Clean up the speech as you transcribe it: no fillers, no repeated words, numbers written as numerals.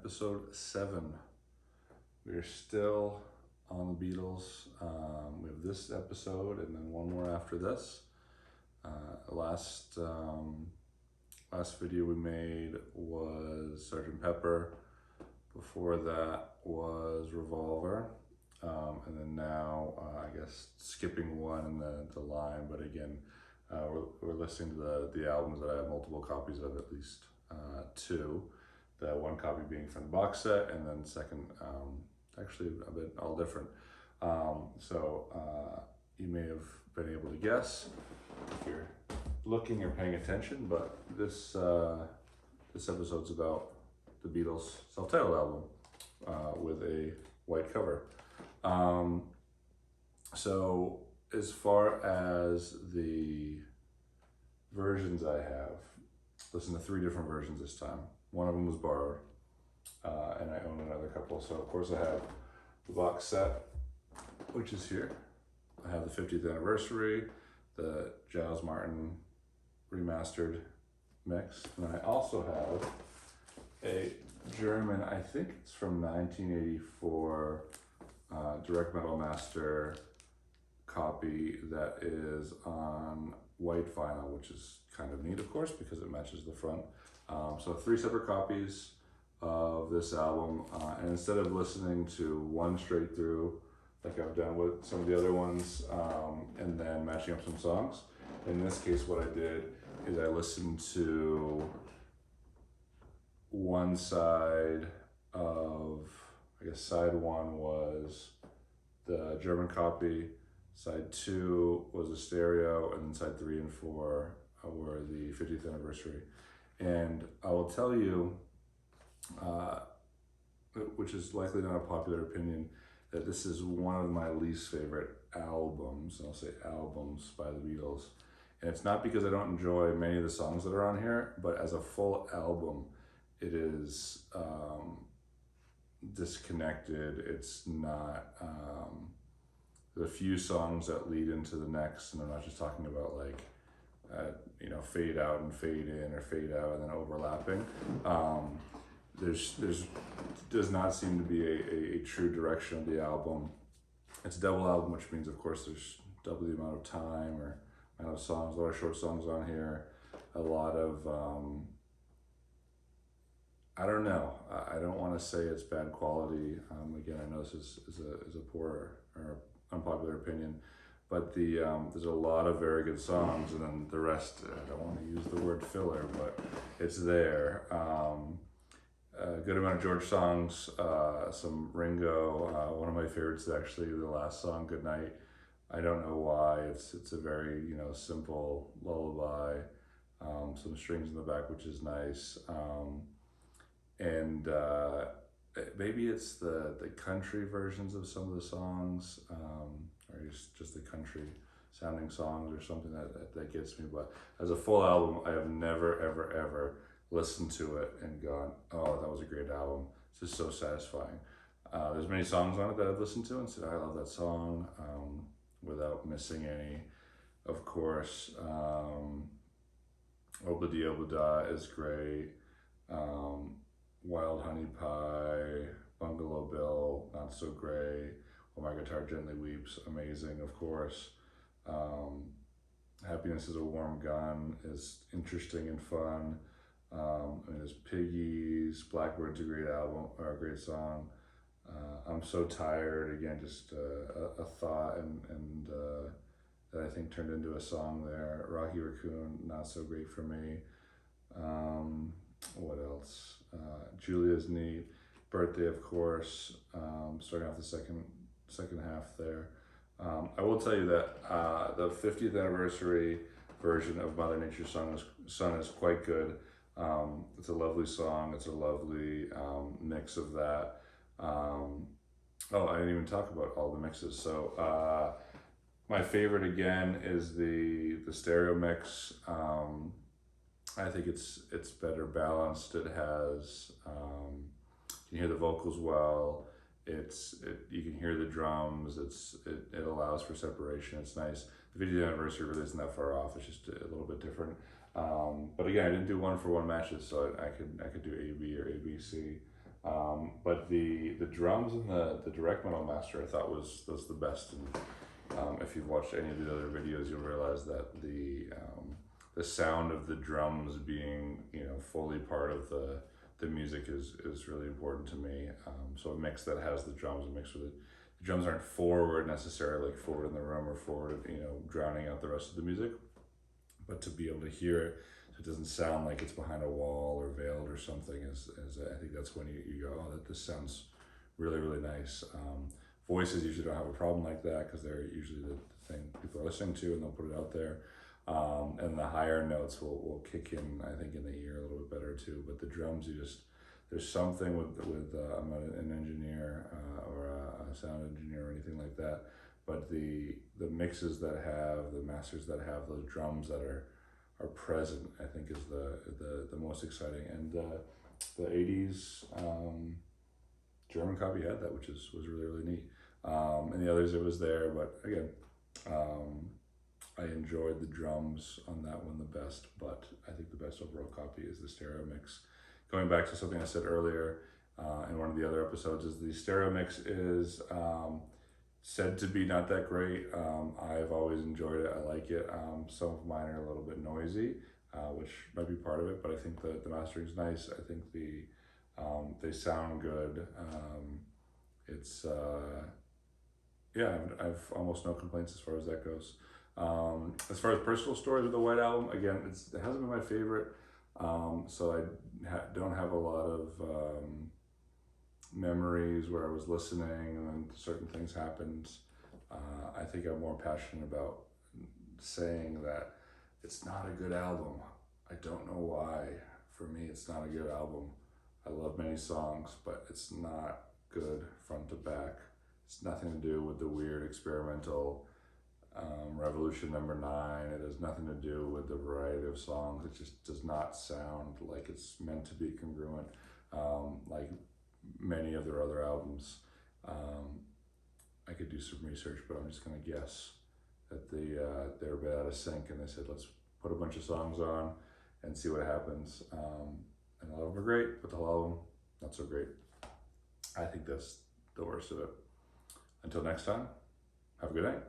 episode 7. We are still on the Beatles. We have this episode and then one more after this. Last video we made was Sgt. Pepper. Before that was Revolver. And then now, I guess, skipping one in the line, but again, we're listening to the albums that I have multiple copies of, at least two. The one copy being from the box set, and then second, actually a bit all different. So you may have been able to guess if you're looking or paying attention, but this episode's about the Beatles' self-titled album with a white cover. So as far as the versions I have, listened to 3 different versions this time. One of them was borrowed, and I own another couple. So of course I have the box set, which is here. I have the 50th anniversary, the Giles Martin remastered mix. And I also have a German, I think it's from 1984, direct metal master copy that is on white vinyl, which is kind of neat, of course, because it matches the front. So 3 separate copies of this album, and instead of listening to one straight through like I've done with some of the other ones, and then matching up some songs, in this case what I did is I listened to one side of, I guess side 1 was the German copy, side 2 was a stereo, and then side 3 and 4 were the 50th anniversary. And I will tell you, which is likely not a popular opinion, that this is one of my least favorite albums, and I'll say albums, by the Beatles. And it's not because I don't enjoy many of the songs that are on here, but as a full album, it is disconnected. It's not, there's a few songs that lead into the next, and I'm not just talking about like, fade out and fade in, or fade out and then overlapping. There's does not seem to be a true direction of the album. It's a double album, which means of course there's double the amount of time or amount of songs, a lot of short songs on here, a lot of, I don't know, I don't want to say it's bad quality. Again, I know this is a poor or unpopular opinion, but there's a lot of very good songs, and then the rest, I don't want to use the word filler, but it's there. A good amount of George songs, some Ringo. One of my favorites is actually the last song, Good Night. I don't know why. It's a very simple lullaby. Some strings in the back, which is nice. And maybe it's the country versions of some of the songs, or just the country sounding songs or something that gets me. But as a full album, I have never ever listened to it and gone, oh, that was a great album. It's just so satisfying. There's many songs on it that I've listened to and said, I love that song, without missing any. Of course, Obla Di Obla Da is great. Wild Honey Pie, Bungalow Bill, not so great. While My Guitar Gently Weeps, amazing, of course. Happiness is a Warm Gun is interesting and fun. There's Piggies, Blackbird's a great album, or a great song. I'm So Tired, again, just a thought and that I think turned into a song there. Rocky Raccoon, not so great for me. What else? Julia's neat. Birthday, of course. Starting off the second half there. I will tell you that the 50th anniversary version of Mother Nature's Son is quite good. It's a lovely song. It's a lovely mix of that. Oh, I didn't even talk about all the mixes. So my favorite again is the stereo mix. I think it's better balanced. It has, you can hear the vocals well. You can hear the drums. It allows for separation. It's nice. The 50th anniversary really isn't that far off. It's just a little bit different. But again, I didn't do 1-for-1 matches, so I could do A, B, or A, B, C. But the drums and the direct metal master I thought was the best. And if you've watched any of the other videos, you'll realize that the sound of the drums being fully part of the music is really important to me. So a mix that has the drums, a mix where the drums aren't forward necessarily, like forward in the room or forward, drowning out the rest of the music, but to be able to hear it so it doesn't sound like it's behind a wall or veiled or something is I think that's when you go, oh, that this sounds really, really nice. Voices usually don't have a problem like that because they're usually the thing people are listening to and they'll put it out there. And the higher notes will kick in, I think, in the ear a little bit better too. But the drums, there's something with I'm not an engineer or a sound engineer or anything like that, but the mixes that have, the masters that have those drums that are present, I think is the most exciting. And the 80s German copy had that, which was really, really neat. And the others, it was there, but again, I enjoyed the drums on that one the best, but I think the best overall copy is the stereo mix. Going back to something I said earlier in one of the other episodes, is the stereo mix is said to be not that great. I've always enjoyed it. I like it. Some of mine are a little bit noisy, which might be part of it, but I think the mastering is nice. I think they sound good. It's yeah, I've almost no complaints as far as that goes. As far as personal stories with the White Album, again, it hasn't been my favorite, so I don't have a lot of memories where I was listening and then certain things happened. I think I'm more passionate about saying that it's not a good album. I don't know why. For me, it's not a good album. I love many songs, but it's not good front to back. It's nothing to do with the weird experimental Revolution number 9. It has nothing to do with the variety of songs. It just does not sound like it's meant to be congruent, like many of their other albums. I could do some research, but I'm just gonna guess that they're a bit out of sync, and they said, let's put a bunch of songs on and see what happens. And a lot of them are great, but the whole album, not so great. I think that's the worst of it. Until next time, have a good night.